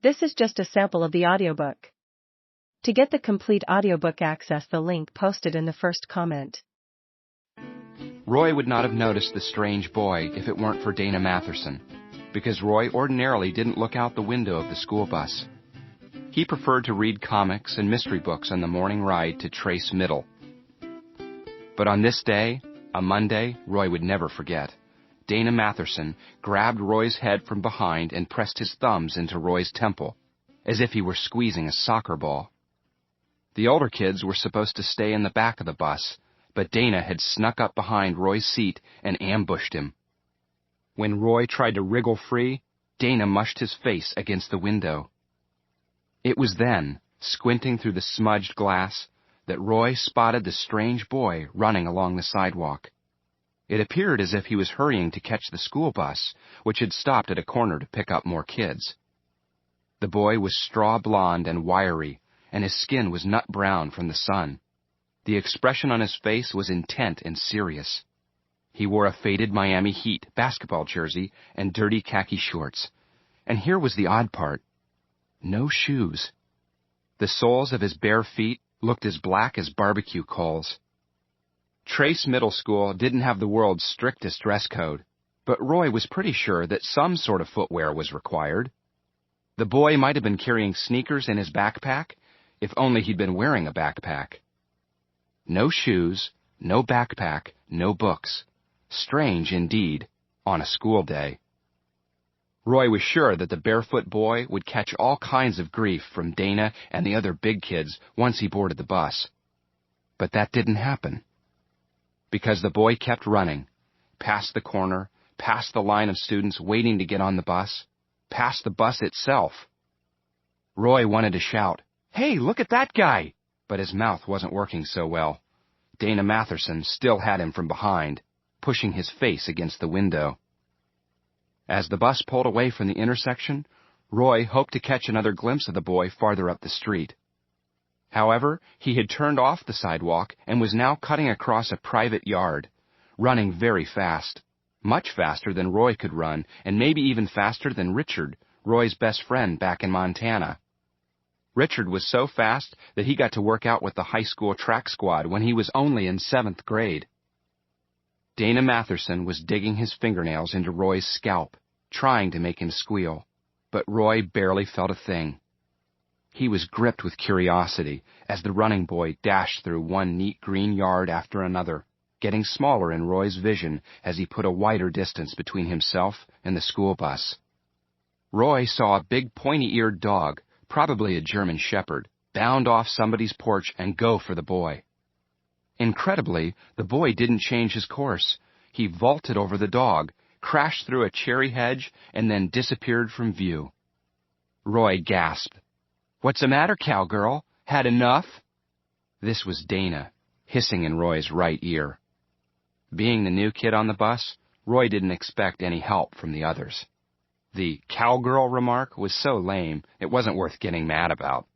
This is just a sample of the audiobook. To get the complete audiobook, access the link posted in the first comment. Roy would not have noticed the strange boy if it weren't for Dana Matherson, because Roy ordinarily didn't look out the window of the school bus. He preferred to read comics and mystery books on the morning ride to Trace Middle. But on this day, a Monday, Roy would never forget. Dana Matherson grabbed Roy's head from behind and pressed his thumbs into Roy's temple, as if he were squeezing a soccer ball. The older kids were supposed to stay in the back of the bus, but Dana had snuck up behind Roy's seat and ambushed him. When Roy tried to wriggle free, Dana mushed his face against the window. It was then, squinting through the smudged glass, that Roy spotted the strange boy running along the sidewalk. It appeared as if he was hurrying to catch the school bus, which had stopped at a corner to pick up more kids. The boy was straw blonde and wiry, and his skin was nut brown from the sun. The expression on his face was intent and serious. He wore a faded Miami Heat basketball jersey and dirty khaki shorts. And here was the odd part. No shoes. The soles of his bare feet looked as black as barbecue coals. Trace Middle School didn't have the world's strictest dress code, but Roy was pretty sure that some sort of footwear was required. The boy might have been carrying sneakers in his backpack, if only he'd been wearing a backpack. No shoes, no backpack, no books. Strange indeed, on a school day. Roy was sure that the barefoot boy would catch all kinds of grief from Dana and the other big kids once he boarded the bus. But that didn't happen. Because the boy kept running, past the corner, past the line of students waiting to get on the bus, past the bus itself. Roy wanted to shout, "Hey, look at that guy!" But his mouth wasn't working so well. Dana Matherson still had him from behind, pushing his face against the window. As the bus pulled away from the intersection, Roy hoped to catch another glimpse of the boy farther up the street. However, he had turned off the sidewalk and was now cutting across a private yard, running very fast, much faster than Roy could run, and maybe even faster than Richard, Roy's best friend back in Montana. Richard was so fast that he got to work out with the high school track squad when he was only in 7th grade. Dana Matherson was digging his fingernails into Roy's scalp, trying to make him squeal, but Roy barely felt a thing. He was gripped with curiosity as the running boy dashed through one neat green yard after another, getting smaller in Roy's vision as he put a wider distance between himself and the school bus. Roy saw a big pointy-eared dog, probably a German shepherd, bound off somebody's porch and go for the boy. Incredibly, the boy didn't change his course. He vaulted over the dog, crashed through a cherry hedge, and then disappeared from view. Roy gasped. "What's the matter, cowgirl? Had enough?" This was Dana, hissing in Roy's right ear. Being the new kid on the bus, Roy didn't expect any help from the others. The cowgirl remark was so lame, it wasn't worth getting mad about.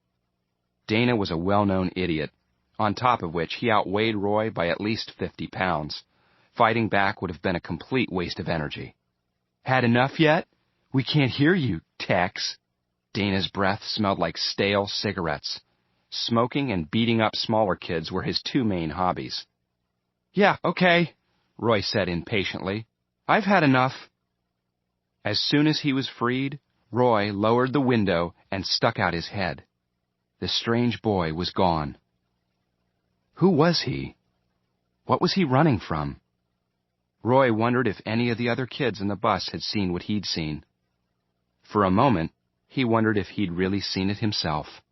Dana was a well-known idiot, on top of which he outweighed Roy by at least 50 pounds. Fighting back would have been a complete waste of energy. "Had enough yet? We can't hear you, Tex." Dana's breath smelled like stale cigarettes. Smoking and beating up smaller kids were his two main hobbies. "Yeah, okay," Roy said impatiently. "I've had enough." As soon as he was freed, Roy lowered the window and stuck out his head. The strange boy was gone. Who was he? What was he running from? Roy wondered if any of the other kids in the bus had seen what he'd seen. For a moment, he wondered if he'd really seen it himself.